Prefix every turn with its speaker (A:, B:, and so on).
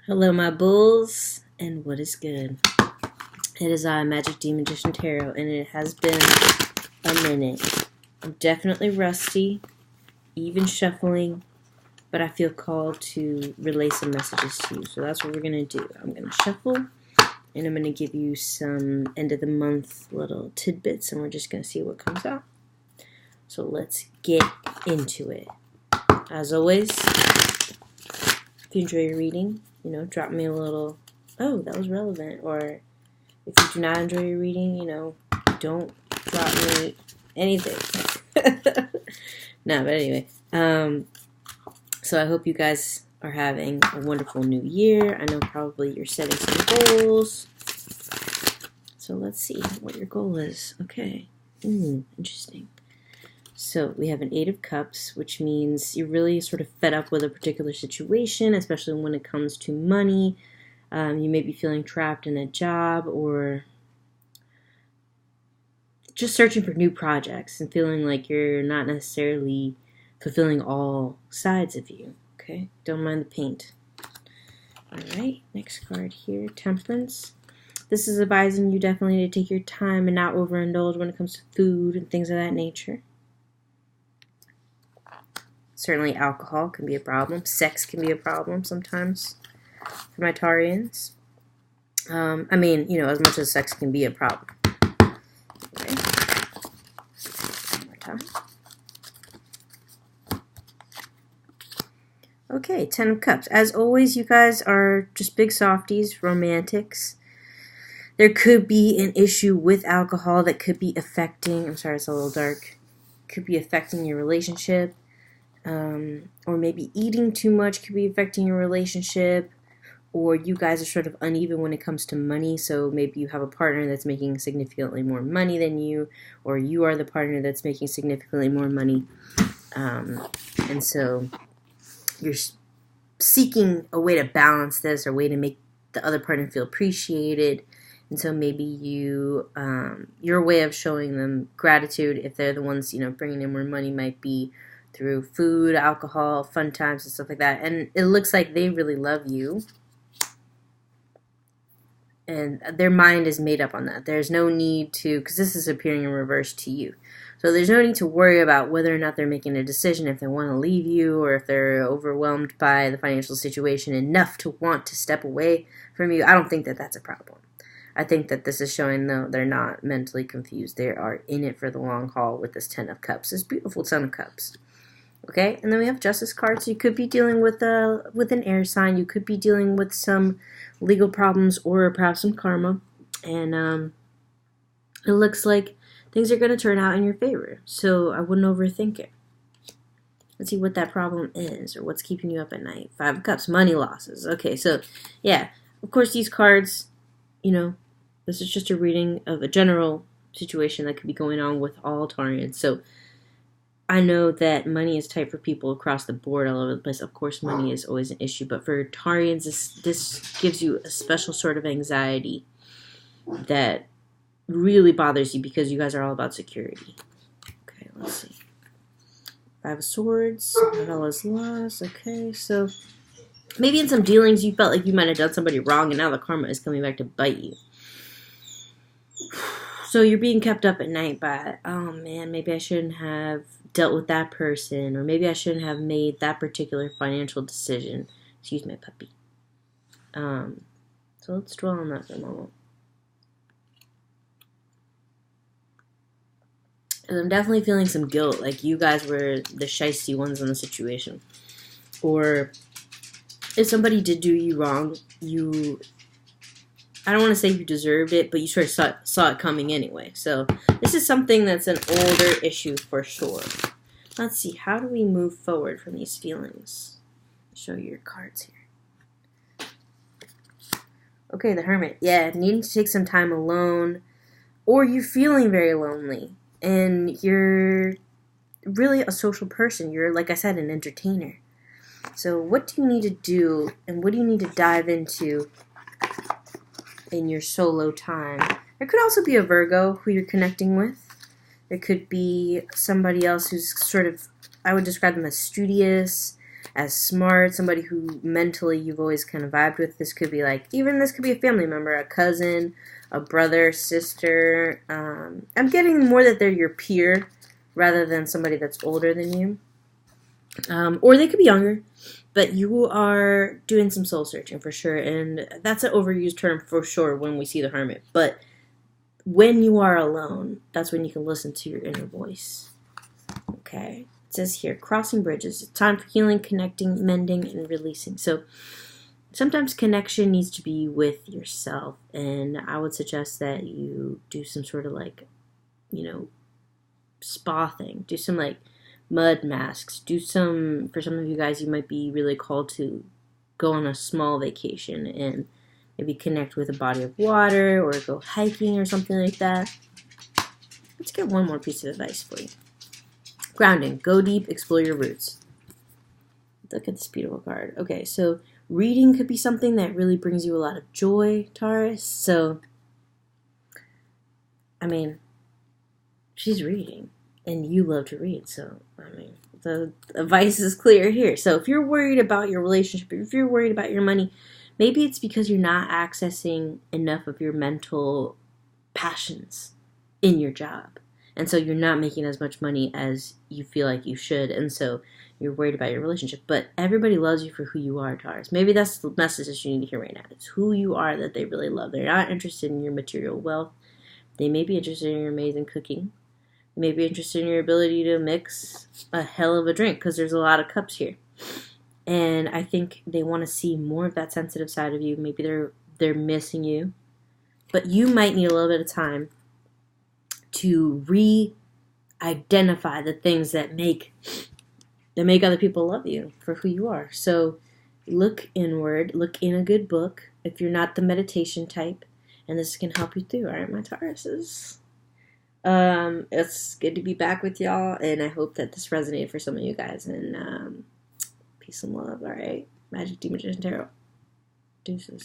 A: Hello, my bulls, and what is good? It is I, magicdmagician Tarot, and it has been a minute. I'm definitely rusty, even shuffling, but I feel called to relay some messages to you. So that's what we're going to do. I'm going to shuffle, and I'm going to give you some end of the month little tidbits, and we're just going to see what comes out. So let's get into it. As always, if you enjoy your reading, drop me a little, oh, that was relevant. Or if you do not enjoy your reading, don't drop me anything. No, but anyway. So I hope you guys are having a wonderful new year. I know probably you're setting some goals. So let's see what your goal is. Okay. Interesting. So we have an 8 of Cups, which means you're really sort of fed up with a particular situation, especially when it comes to money. You may be feeling trapped in a job or just searching for new projects and feeling like you're not necessarily fulfilling all sides of you. Okay? Don't mind the paint. All right, next card here, Temperance. This is advising you definitely to take your time and not overindulge when it comes to food and things of that nature. Certainly alcohol can be a problem. Sex can be a problem sometimes for my Taurians. As much as sex can be a problem. Okay. One more time. Okay, 10 of Cups. As always, you guys are just big softies, romantics. There could be an issue with alcohol that could be affecting, I'm sorry, it's a little dark, could be affecting your relationship. Or maybe eating too much could be affecting your relationship, or you guys are sort of uneven when it comes to money, so maybe you have a partner that's making significantly more money than you, or you are the partner that's making significantly more money, and so you're seeking a way to balance this, or a way to make the other partner feel appreciated, and so maybe your way of showing them gratitude, if they're the ones, bringing in more money, might be through food, alcohol, fun times, and stuff like that. And it looks like they really love you. And their mind is made up on that. There's no need to, because this is appearing in reverse to you. So there's no need to worry about whether or not they're making a decision, if they want to leave you, or if they're overwhelmed by the financial situation enough to want to step away from you. I don't think that that's a problem. I think that this is showing, though, they're not mentally confused. They are in it for the long haul with this 10 of Cups, this beautiful 10 of Cups. Okay, and then we have Justice cards. So you could be dealing with an air sign. You could be dealing with some legal problems or perhaps some karma. And it looks like things are going to turn out in your favor. So I wouldn't overthink it. Let's see what that problem is or what's keeping you up at night. 5 of Cups, money losses. Okay, so yeah, of course these cards, this is just a reading of a general situation that could be going on with all Taurians. So I know that money is tight for people across the board all over the place. Of course, money is always an issue. But for Taurians, this gives you a special sort of anxiety that really bothers you because you guys are all about security. Okay, let's see. 5 of Swords. Novella's lost. Okay, so maybe in some dealings you felt like you might have done somebody wrong and now the karma is coming back to bite you. So you're being kept up at night by, oh man, maybe I shouldn't have dealt with that person, or maybe I shouldn't have made that particular financial decision. Excuse my puppy. So let's dwell on that for a moment. And I'm definitely feeling some guilt, like you guys were the shiesty ones in the situation. Or if somebody did do you wrong, I don't want to say you deserved it, but you sort of saw it coming anyway. So this is something that's an older issue for sure. Let's see, how do we move forward from these feelings? Show you your cards here. Okay, the Hermit. Yeah, needing to take some time alone, or you're feeling very lonely, and you're really a social person. You're, like I said, an entertainer. So what do you need to do, and what do you need to dive into in your solo time? There could also be a Virgo who you're connecting with. There could be somebody else who's sort of, I would describe them as studious, as smart, somebody who mentally you've always kind of vibed with. This could be like, even this could be a family member, a cousin, a brother, sister. I'm getting more that they're your peer rather than somebody that's older than you. Or they could be younger, but you are doing some soul searching for sure. And that's an overused term for sure when we see the Hermit. But when you are alone, that's when you can listen to your inner voice. Okay. It says here, crossing bridges. It's time for healing, connecting, mending, and releasing. So sometimes connection needs to be with yourself. And I would suggest that you do some sort of like, spa thing. Do some like mud masks. For some of you guys, you might be really called to go on a small vacation and maybe connect with a body of water or go hiking or something like that. Let's get one more piece of advice for you. Grounding. Go deep, explore your roots. Look at this beautiful card. Okay, so reading could be something that really brings you a lot of joy, Taurus. So, she's reading, and you love to read. So, the advice is clear here. So, if you're worried about your relationship, if you're worried about your money, maybe it's because you're not accessing enough of your mental passions in your job. And so you're not making as much money as you feel like you should. And so you're worried about your relationship. But everybody loves you for who you are, Taurus. Maybe that's the message that you need to hear right now. It's who you are that they really love. They're not interested in your material wealth. They may be interested in your amazing cooking. They may be interested in your ability to mix a hell of a drink, because there's a lot of cups here. And I think they want to see more of that sensitive side of you. Maybe they're missing you. But you might need a little bit of time to re-identify the things that make other people love you for who you are. So look inward, look in a good book if you're not the meditation type, and this can help you through. All right, my Tauruses. It's good to be back with y'all, and I hope that this resonated for some of you guys, and peace and love. All right, Magic D Magician Tarot. Deuces.